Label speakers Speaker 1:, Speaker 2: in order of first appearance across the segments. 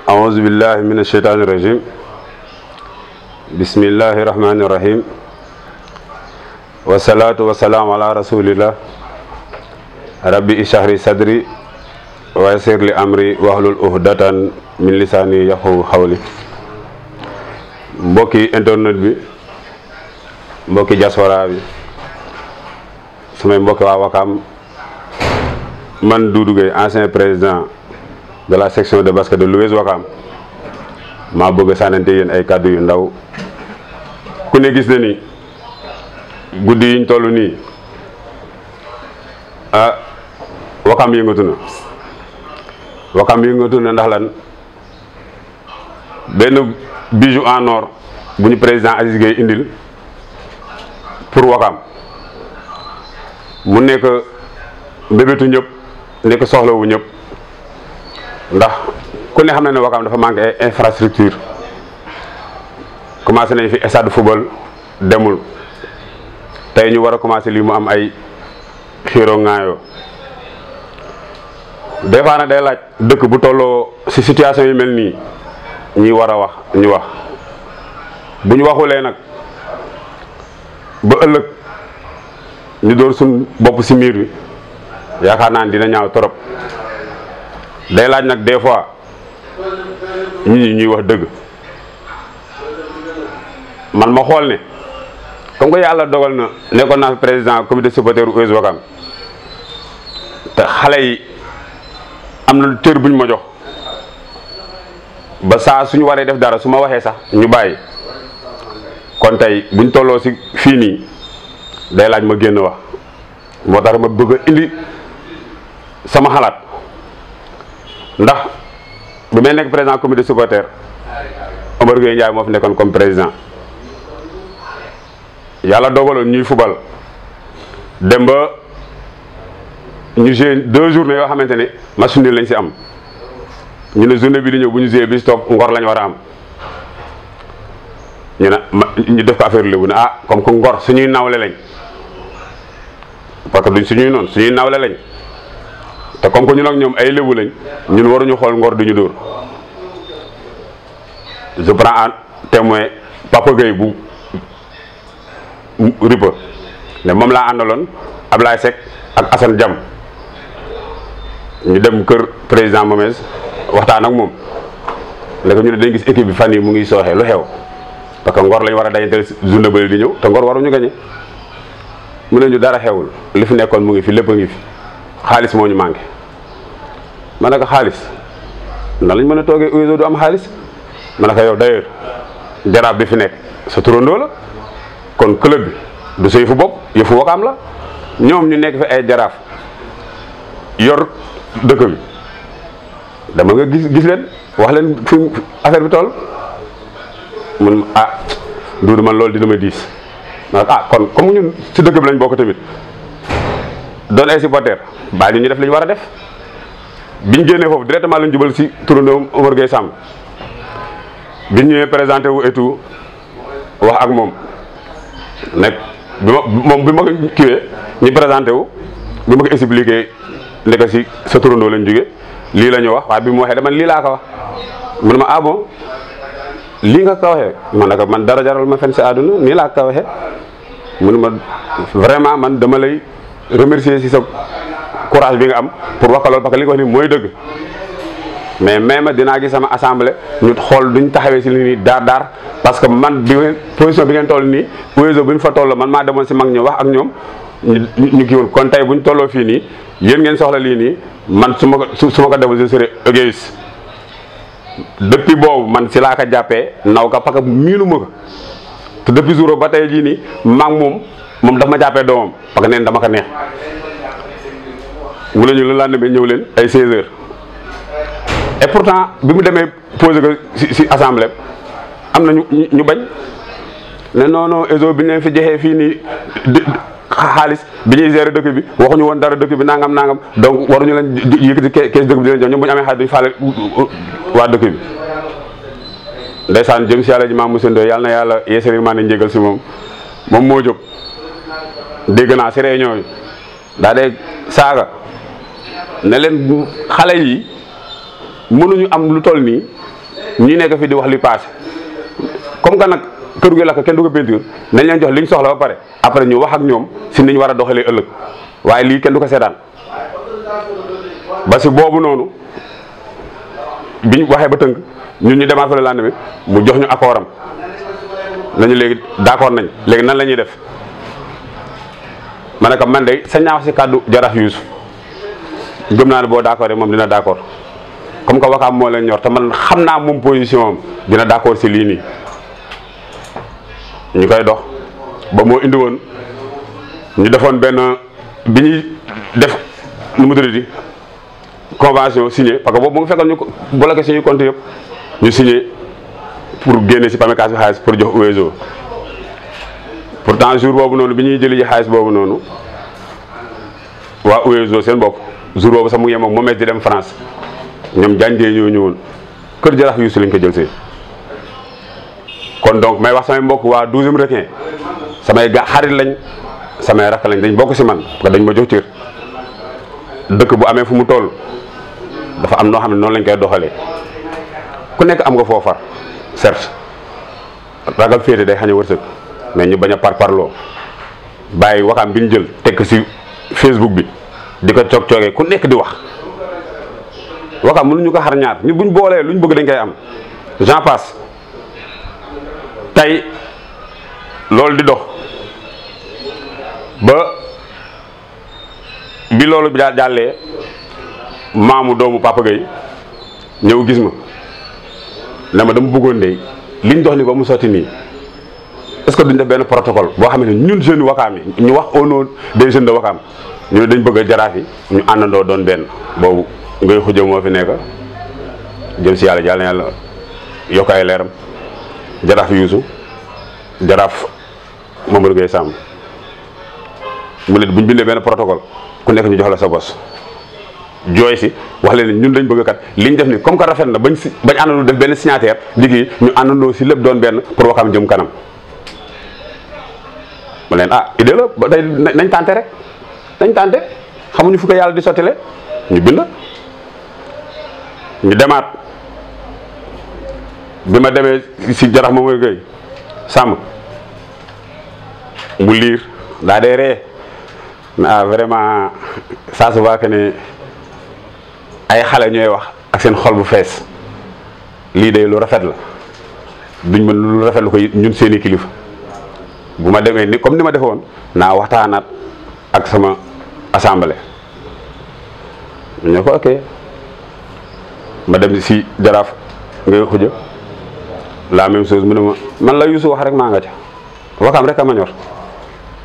Speaker 1: أعوذ بالله من الشيطان الرجيم بسم الله الرحمن الرحيم والصلاة والسلام على رسول الله ربي اشرح لي صدري ويسر لي أمري واحلل عقدة من لساني يفقهوا قولي mbokki internet bi mbokki diaspora bi samay mbokki waa Wakam man Doudou Gueye ancien président de la section de basket de l'US Wakam maa bëgg a sànnante yéen ay kàddu yu ndaw. ku ne gis na ni guddi yiñ toll nii Wakam yëngatu na Wakam yëngatu na ndax lan benn bijou en or bu ñu président Aziz Gueye indil pour Wakam mu nekk mbébétu ñëpp nekk soxlawu ñëpp ndax ku ne xam na ne Wakam dafa manqué ay infrastructure commencé nañ fi stade football demul tey ñu war a commencé lii mu am ay xiiro ŋaayoo des fois nag day laaj dëkk bu tolloo ci situation yi mel nii ñi war a wax ñu wax bu ñu waxulee nag ba ëllëg ñu door suñ bopp ci miir bi yaakaar naa ne dina ñaaw trop day laaj nag des fois ñi ñuy wax dëgg man ma xool ne comme que yàlla dogal na nekkoon naa fi président comité supporter US Wakam te xale yi am na cër buñ ma jox ba saa suñu waree def dara su ma waxee sax ñu bàyyi kon tey buñ tolloo ci fii nii day laaj ma génn wax moo tax ma bëgg a indi sama xalaat ndax bi may nekk président comité supporter Omar Gueye Ndiaye moo fi nekkoon comme président yàlla dogaloon ñuy fubal dem ba ñu joué 2 journées yoo xamante ne match nul lañ ci am ñu ne journée bi di ñëw bu ñu joué bi ci topp Ngor lañ war a am ñu ne ñu def ko affaire lébu ne comme que Ngor suñuy nawle lañ parce que duñ suñuy noonu suñuy nawle lañ te comme que ñun ak ñoom ay lébu lañ ñun waruñu xool Ngor duñu dóor je prends en témoin Papa Gueye bu Ripa ne moom laa àndaloon Ablaye Seck ak Assane Diam ñu dem kër président Momès waxtaan ak moom ne ko ñu ne dañ gis équipe bi fan yi mu ngi sooxee lu xew parce que Ngor lañ war a dajanteel journée bële di ñëw te Ngor waruñu gañe mu ne ñu dara xewul li fi nekkoon mu ngi fi lépp a ngi fi xaalis moo ñu manqué ma ne ko xaalis nan lañ mën a toogee USO du am xaalis ma ne ko yow d'ailleurs jaraaf bi fi nekk sa turandoo la kon club bi du sa yëfu bopp yëfu Wakam la ñoom ñu nekk fi ay jaraaf yor dëkk bi dama nga gis leen wax leen fi affaire bi toll mun Doudou man loolu dina ma diis ma ne kon comme ñun ci dëkk bi lañ bokk tamit doon ay supporter bàyyi ñu def li ñu war a def biñ génnee foofu directement lañ jubal ci turandoo Omar Gueye Samb biñ ñëwee présenté wu et tout wax ak moom nekk bi ma kiiwee ñu présenté wu bi ma ko expliqué nekk ci sa turandoo lañ jóge lii la ñu wax waaye bi mu waxee dama lii laa ko wax mu ne ma bon lii nga ko waxee man naka man dara jaral ma fen ci àdduna nii laa ko waxee mu ne ma vraiment man dama lay remercier ci sa courage bi nga am pour wax ko loolu parce que li nga wax ni mooy dëgg mais même dinaa gis sama assemblée ñu xool duñ taxawee ci li nii daar parce que man bi position bi ngeen toll nii USO bu ñu fa toll man maa demoon ci mag ñi wax ak ñoom ñu kii woon kon tey bu ñu tolloo fii nii yéen ngeen soxla lii nii man su ma ko defal je serai égoïste depuis boobu man ci laa ko jàppee naw ka parce que miinu ma ko te depuis jour ba tey jii nii maa ngi moom dafa ma jàppee doomam parce que neen dama ko neex mu ne ñu la lendemain ñëw leen ay 16h et pourtant bi mu demee posé ko ci assemblée am na ñu bañ ne non ESO bi ñu leen fi joxee fii nii xaalis bi ñuy gérer dëkk bi waxuñu woon dara dëkk bi nangam donc waruñu leen yëkkati kees dëkk bi di leen jox ñoom bu ñu amee xaalis duñu faale waa dëkk bi. ndeysaan jëm ci yàlla ji maam Moussa Ndoye yàlla na yàlla yeesal maa ne njégal ci moom moo jóg dégg naa ci réunion yi daa dee saaga ne leen xale yi mënuñu am lu toll nii ñi nekk fi di wax li passé comme que nag kër gi lakk kenn du ko peinture nañ leen jox liñ soxla ba pare après ñu wax ak ñoom si niñ war a doxalee ëllëg waaye lii kenn du ko seetaan ba si boobu noonu biñ waxee ba tënk ñun ñu demaat fa le lendemain mu jox ñu accord am nañu léegi d'accord nañ léegi nan la ñuy def ma ne ko man de sa ñaaw si kàddu Jaraaf Youssou gëm naa ne boo d'accord moom dina d'accord comme que Wakaam moo leen ñor te man xam naa moom position am dina d'accord si lii nii ñu koy dox ba moo indi woon ñu defoon benn bi ñuy def nu mu tuddati convention signé parce que boobu mu ngi fekkoon ñu bloqué suñu compte yëpp ñu signé pour génne si PAMECAS bi xaalis pour jox Ouezo pourtant jour boobu noonu bi ñuy jëli ji xaalis boobu noonu waa Ouezo seen bopp jour boobu sax mu yem ak Momes di dem France ñoom jànjee ñoo ñëwoon kër Jaraaf Youssou lañ ko jël see. kon donc may wax samay mbokk waa 12e requin samay xarit lañ samay rakk lañ dañ bokk si man parce que dañ ma jox cër dëkk bu amee fu mu toll dafa am noo xam ne noonu lañ koy doxalee ku nekk am nga foofar certes ragal féete day xañ a wërsëg mais ñu bañ a parparloo bàyyi Wakaam bi ñu jël tekk si Facebook bi di ko coog-coogee ku nekk di wax Wakaam mënuñu ko xar ñaar ñu buñ boolee luñ bëgg dañ koy am j'en passe tey loolu di dox ba bi loolu bi daal jàllee maamu doomu Papa Gueye ñëw gis ma ne ma dama bëggoon de liñ dox ni ba mu sotti nii est-ce que duñ def benn protocole boo xam ne ñun jeunes Wakaam yi ñu wax au nom des jeunes de Wakaam ñu ne dañ bëgg a jaraaf yi ñu àndandoo doon benn boobu ngay xujja moo fi nekk jëm si yàlla yokk ay leeram Jaraaf Youssou Jaraaf Mamadou Gueye Samb mu ne buñ bindee benn protocole ku nekk ñu jox la sa bos jooy si wax leen ñun dañ bëgg kat liñ def ni comme que rafet na bañ àndandoo def benn signataire jigi ñu àndandoo si lépp doon benn pour Wakaam jëm kanam mu leen idée la ba tey nañ tànte rek nañ tànte xamuñu fu ko yàlla di sottile ñu bind ñu demaat bi ma demee si Jaraaf Mamadou Gueye Samb mu liir daa dee ree vraiment ça se voit que ne ay xale ñooy wax ak seen xol bu fees lii de lu rafet la duñ mën lu rafet lu ko ñun seeni kilifa bu ma demee ni comme ni ma defoon naa waxtaanaat ak sama assemblée ñu ko ok ma dem si Jaraaf ngay xuja la même chose mu ne ma man la Youssou wax rek maa nga ca Wakaam rek a ma ñor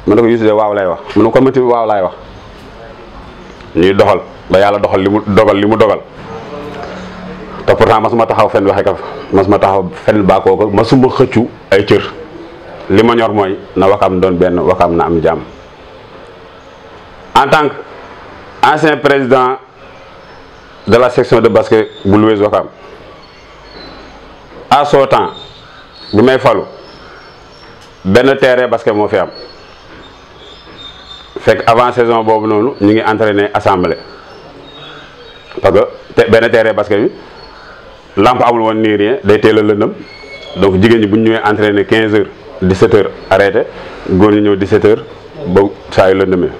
Speaker 1: ma ne ko Youssou de waaw lay wax mu ne ko mati waaw laay wax ñuy doxal ba yàlla doxal li mu dogal te pourtant masuma taxaw fenn waxe ka masuma taxaw fenn baakoo ko masuma xëccu ay cër li ma ñor mooy na Wakaam doon benn Wakaam na am jàmm en tant que ancien président de la section de basket bu Lou'Ouez Wakaam à son temps bi may falu benn terrain basket moo fi am fekk avant saison boobu noonu ñu ngi entraîné assemblée parce que benn terrain basket bi lampe amul woon nii rien day teel a lëndëm donc jigéen ñi bu ñu ñëwee entraîné 15h 17h arrêté góor ñi ñëw 17h ba saa yu lëndëmee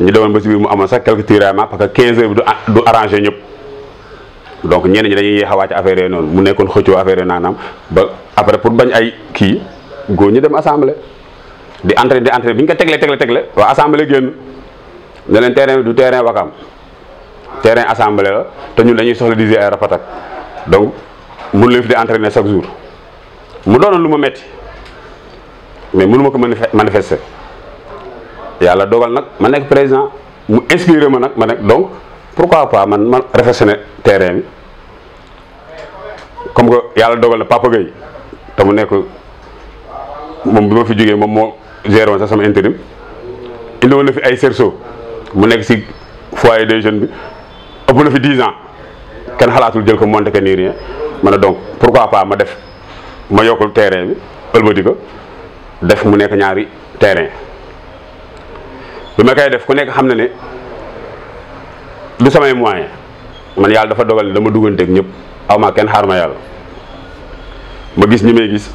Speaker 1: ñu demoon ba si biir mu amoon sax quelques tiraillements parce que 15h bi du arrangé ñëpp. donc ñenn ñi dañuy yéex a wàcc affaire yi noonu mu nekkoon xëccoo affaire yi naanaam ba après pour bañ ay kii góor ñi dem assemblée di entraîné bi ñu ko tegle waa assemblée génn ne leen terrain bi du terrain Wakaam terrain assemblée la te ñun dañuy soxla di ay rapatak donc mun leen fi di entraîner chaque jour mu doonoon lu ma metti mais mënu ma ko manifester yàlla dogal nag ma nekk président mu inspiré ma nag ma nekk donc pourquoi pas man ma réfectionné terrain bi comme que yàlla dogal na Papa Gueye te mu nekk moom bi ma fi jógee moom moo géré woon sax sama intérim indi woon na fi ay cerceau mu nekk si foyer des jeunes bi ëpp na fi 10 ans kenn xalaatul jël ko monté que nii rien ma ne donc pourquoi pas ma yokkul terrain bi ëlbati ko def mu nekk ñaari terrain bi ma koy def ku nekk xam na ne du samay moyen man yàlla dafa dogal ne dama dugganteeg ñëpp aw ma kenn xaar ma yàlla ma gis ñi may gis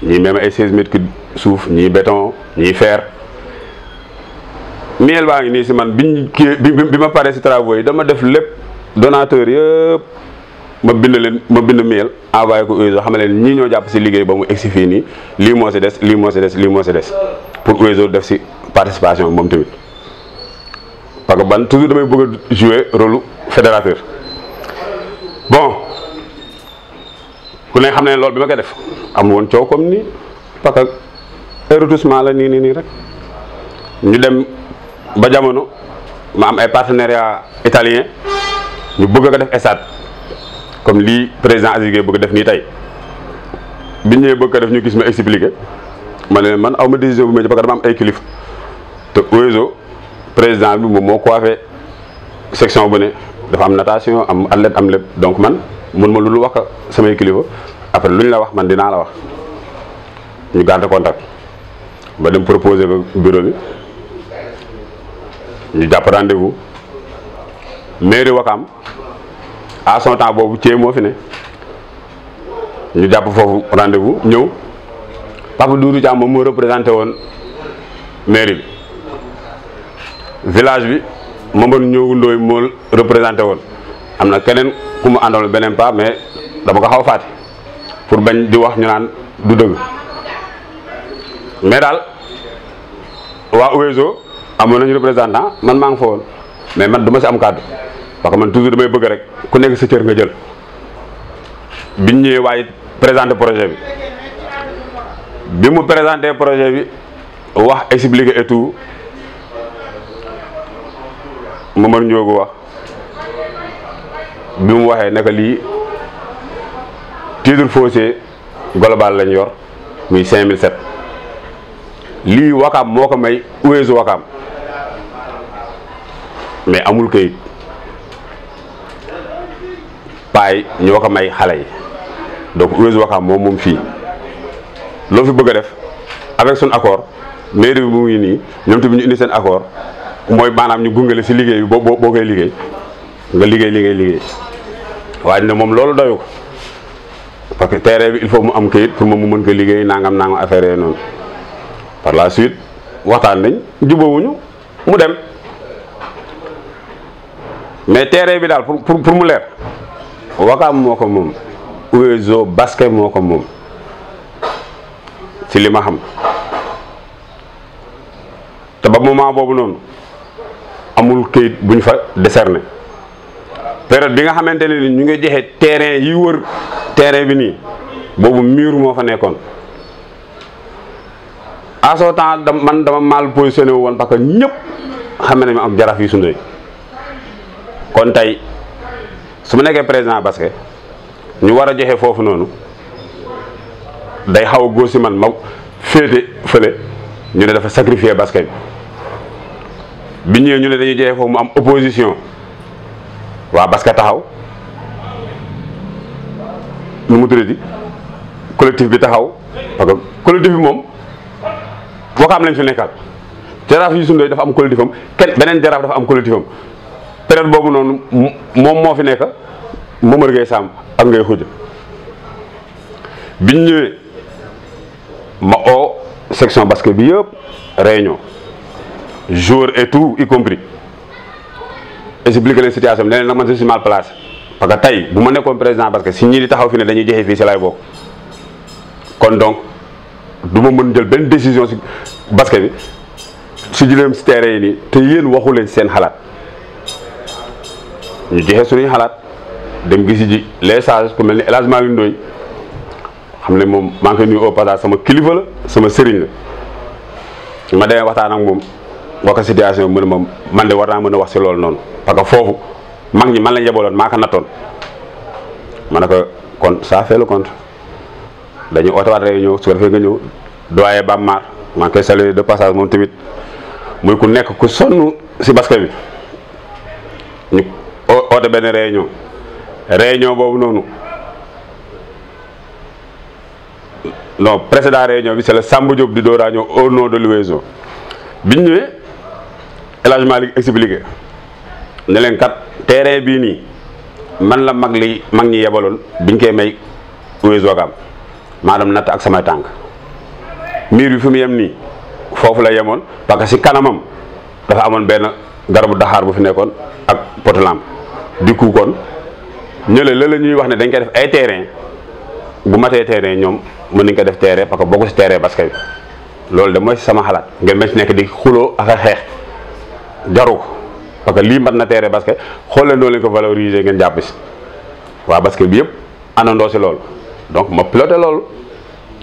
Speaker 1: ñii même ay 16 mètres cubes suuf ñii béton ñii fer miel baa ngi nii si man bi ma paree si travaux yi dama def lépp donateur yëpp ma bind miel envoyé ko Ouezo xam leen ñii ñoo jàpp si liggéey ba mu egsi fii nii lii moo si des lii moo si des lii moo si des pour Ouezo def si participation moom tamit parce que ban toujours damay bëgg a jouer rôle fédérateur bon ku ne xam ne loolu bi ma koy def am woon coow comme nii parce que retouchement la nii rek ñu dem ba jamono ma am ay partenariat italien ñu bëgg ko def stade comme lii président Aziz Gueye bëgg def nii tey biñ ñëwee bëgg ko def ñu gis ma expliqué ma ne man aw ma décision bu ma jël parce que dama am ay kilifa te Ouezo président bi moom moo coiffé section bu ne dafa am natation am athlète am lépp donc man mun ma lu wax samay kilifa après lu ñu la wax man dinaa la wax ñu garder contact ba dem proposer ko bureau bi ñu jàpp rendez-vous mairie Wakam à son temps boobu Thié moo fi ne ñu jàpp foofu rendez-vous ñëw Papa Doudou Thiam moom moo représenté woon mairie bi village bi Mamadou Ndiogu Ndoye moo représenté woon am na keneen ku mu àndoon beneen pas mais dama ko xaw a fàtte pour bañ di wax ñu naan du dëgg mais daal waa Ouezo amoon nañu représentant man maa ngi fa woon mais man du ma si am kàddu parce que man toujours damay bëgg rek ku nekk sa cër nga jël biñ ñëwee waaye présenté projet bi mu présenté projet bi wax expliqué et tout Mamadou Ndiogu wax bi mu waxee naka lii titre foncier global lañ yor muy 5007 lii Wakam moo ko may Ouezo Wakam mais amul kayit paay ñoo ko may xale yi donc Ouezo Wakam moom fii loo fi bëgg a def avec son accord mairie bi mu ngi nii ñoom tamit ñu indi seen accord mooy maanaam ñu gungale si liggéey bi boo koy liggéey nga liggéey waaye ne moom loolu doyu ko parce que terrain bi il faut mu am kayit pour moom mu mën ko liggéey nangam affaire yooyu noonu par la suite waxtaan nañ jubóowuñu mu dem mais terrain bi daal pour mu leer Wakam moo ko moom Ouezo basket moo ko moom ci li ma xam te ba moment boobu noonu amul kayit bu ñu fa décerné période bi nga xamante ne ni ñu ngi joxe terrain yi wër terrain bi nii boobu mur moo fa nekkoon à ce temps man dama mal positionné woon parce que ñëpp xam nañu am Jaraaf Youssou Ndoye kon tey su ma nekkee président basket ñu war a joxe foofu noonu day xaw a góor si man ma féete fële ñu ne dafa sacrifier basket bi ñëwee ñu ne dañuy joxe foofu mu am opposition waa basket taxaw nu mu tuddati collectif bi taxaw parce que collectif bi moom Wakam lañ fi nekkal Jaraaf Youssou Ndoye dafa am collectif am beneen jaraaf dafa am collectif am période boobu noonu moom moo fi nekk Momar Gueye Samb ak Ngay Xuj biñ ñëwee ma oo section basket bi yëpp réunion jour et tout y compris expliquer leen situation bi ne leen nag man je suis mal placé parce que tey bu ma nekkoon président basket si ñii di taxaw fi ne dañuy joxe fii si lay bokk kon donc du ma mën jël benn décision si basket bi si jëleem si terrain yi nii te yéen waxu leen seen xalaat ñu joxe suñuy xalaat dem gisi ji les sages ku mel ni El Hadj Malick Ndoye xam ne moom maa ngi koy nuyu au passage sama kilifa la sama sëriñ la ma demee waxtaan ak moom wax ko situation bi mu ne moom man de war naa mën a wax si loolu noonu parce que foofu mag ñi man lañ yebaloon maa ko nattoon ma ne ko kon ça fait le compte dañuy ootewaat réunion su ko defee nga ñëw doyen Bamar maa ngi koy saluer de passage moom tamit muy ku nekk ku sonn si basket bi ñu oote benn réunion boobu noonu non précédent réunion bi c'est le Samba Diop di dooraa ñëw au nom de l'Ouezo biñ ñëwee El Hadj Malick expliqué ne leen kat terrain bii nii man la mag ñi yebaloon biñ koy may US Ouakam maanaam natt ak samay tànk miir bi fi mu yem nii foofu la yemoon parce que si kanamam dafa amoon benn garabu daxaar bu fi nekkoon ak potelamp du coup kon ñële la ñuy wax ne dañ koy def ay terrain bu matee terrain ñoom mën nañ ko def terrain parce que bokku si terrain basket bi loolu de mooy sama xalaat ngeen ma ci nekk di xuloo ak a xeex jaru ko parce que lii mat na terrain basket xool leen loolu lañ ko valoriser ngeen jàpp si waa basket bi yëpp àndandoo si loolu donc ma piloté loolu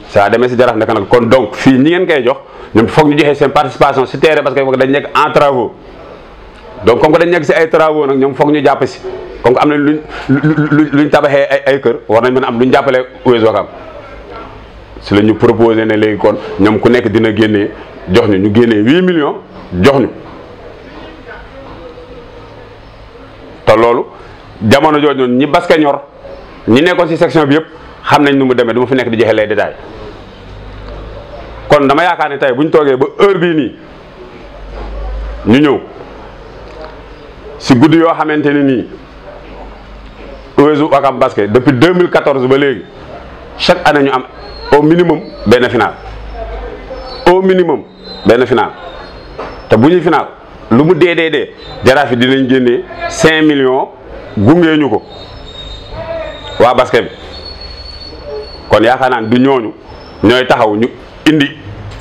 Speaker 1: saa demee si Jaraaf nekk nag kon donc fii ñi ngeen koy jox ñoom foog ñu joxe seen participation si terrain basket bi dañ nekk en travaux donc comme que dañ nekk si ay travaux nag ñoom foog ñu jàpp si comme que am nañ luñ tabaxee ay kër war nañ mën a am luñ jàppale US Ouakam si la ñu proposé ne léegi kon ñoom ku nekk dina génnee jox ñu génnee 8 millions jox ñu te loolu jamono jooju noonu ñi basket ñor ñi nekkoon si section bi yëpp xam nañ nu mu demee du ma fi nekk di joxe les détails kon dama yaakaar ne tey bu ñu toogee ba heure bii nii ñu ñëw si guddi yoo xamante ni nii US Ouakam basket depuis 2014 ba léegi chaque année ñu am au minimum benn final te bu ñuy final lu mu dee Jaraaf yi dinañ génnee 5 millions gungee ñu ko waa basket bi kon yaakaar naa du ñooñu ñooy taxaw ñu indi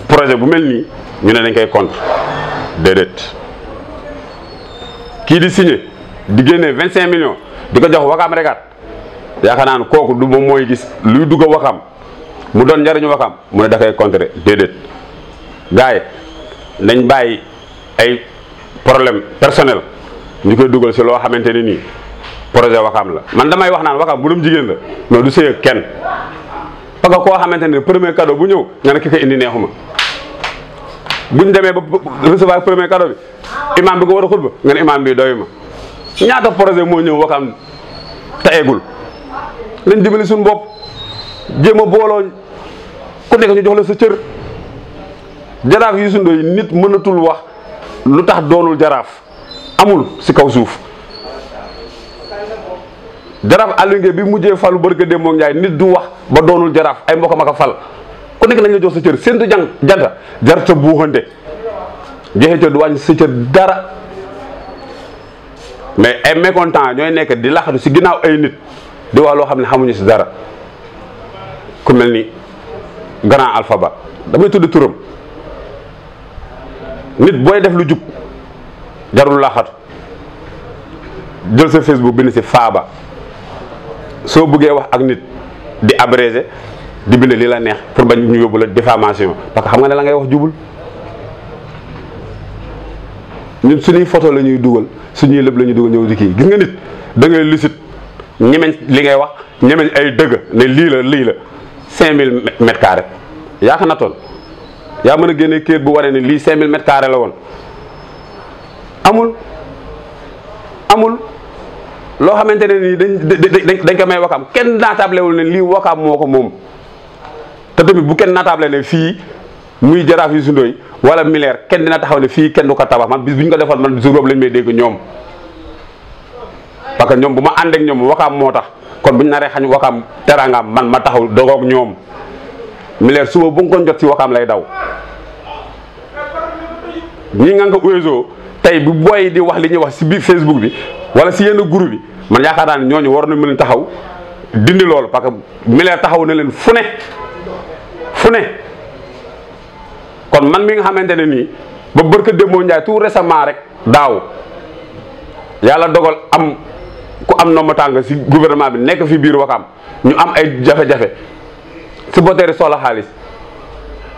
Speaker 1: projet bu mel nii ñu ne dañ koy contre déedéet kii di signé di génnee 25 millions di ko jox Ouakam Regat yaakaar naa ne kooku du moom mooy gis luy dugg Ouakam mu doon njariñu Ouakam mu ne da koy contrer déedéet gars yi nañ bàyyi ay problème personnel ñu koy dugal si loo xamante ne nii projet Ouakam la. man damay wax naan Ouakam bu doon jigéen la non du sëy ak kenn parce que koo xamante ne premier cadeau bu ñëw nga ne ki ko indi neexuma buñ demee ba recevoir premier cadeau bi imam bi ko war a xutba nga ne imam bi doyuma ñaata projet moo ñëw Ouakam te eggul nañ dimbali suñu bopp jéem a booloo ku nekk ñu jox la sa cër. Jaraaf Youssou Ndoye nit mënatul wax lu tax doonul jaraaf amul si kaw suuf Jaraaf Aliou Ngueye bi mujjee falu barke Demba Ndiaye nit du wax ba doonul jaraaf ay mbokkam ak a fal ku nekk nañ la jox sa cër séntu janta jar sa buuxante joxe cër du wàññi sa cër dara mais ay mécontent ñooy nekk di laxatu si ginnaaw ay nit di wax loo xam ne xamuñu si dara ku mel ni grand Alpha Ba damay tudd turam nit booy def lu jub jarul laxatu jël sa Facebook bind si faaba soo bëggee wax ak nit di abrégé di bind li la neex pour bañ ñu yóbbu la diffamation parce que xam nga ne la ngay wax jubul ñun suñuy photo la ñuy dugal suñuy lépp la ñuy dugal ñëw di kii gis nga nit da ngay lucide ñemeñ li ngay wax ñemeñ ay dëgg ne lii la 5000 mètres carrés yaa ko nattoon yaa mën a génne kayit bu waree ne lii 5000 mètres carrés la woon amul loo xamante ne nii dañ ko may Ouakam kenn naatablewul ne lii Ouakam moo ko moom te tamit bu kenn naatable ne fii muy Jaraaf Youssou Ndoye wala Miller kenn dina taxaw ne fii kenn du ko tabax man bis bu ñu ko defoon man jour boobu lañ may dégg ñoom parce que ñoom bu ma ànd ak ñoom Ouakam moo tax kon bu ñu naree xañ Ouakam teraangaam man ma taxaw dogoog ñoom Miller suba bu nga ko jot si Ouakam lay daw ñi nga ueso tey bu booy di wax li ñuy wax si biir Facebook bi wala si yenn groupe bi man yaakaar naa ne ñooñu war na mën a taxaw dindi loolu parce que Miller taxaw na leen fu ne kon man mi nga xamante ne nii ba barka Demba Ndiaye tout récemment rek daaw yàlla dogal am ku am nomba tàng si gouvernement bi nekk fi biir Ouakam ñu am ay jafe-jafe si boteeri soxla xaalis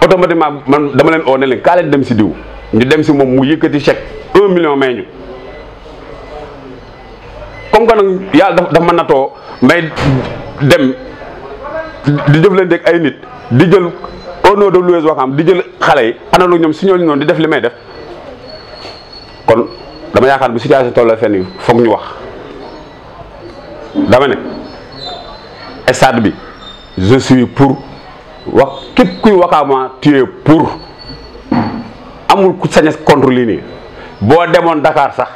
Speaker 1: automatiquement man dama leen oo ne leen kaa leen dem si diw ñu dem si moom mu yëkkati chèque 1 million may ñu comme que nag yàlla dafa mën na too may dem di jëflante ak ay nit di jël au nom de l'US Ouakam di jël xale yi ana lu ñoom si ñooñu noonu di def li may def kon dama yaakaar bu situation toll fenn yi foog ñu wax dama ne stade bi je suis pour wax képp kuy Ouakama tu es pour amul ku sañ contre lii nii boo demoon Dakar sax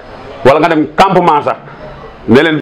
Speaker 1: wala nga dem campement sax ne leen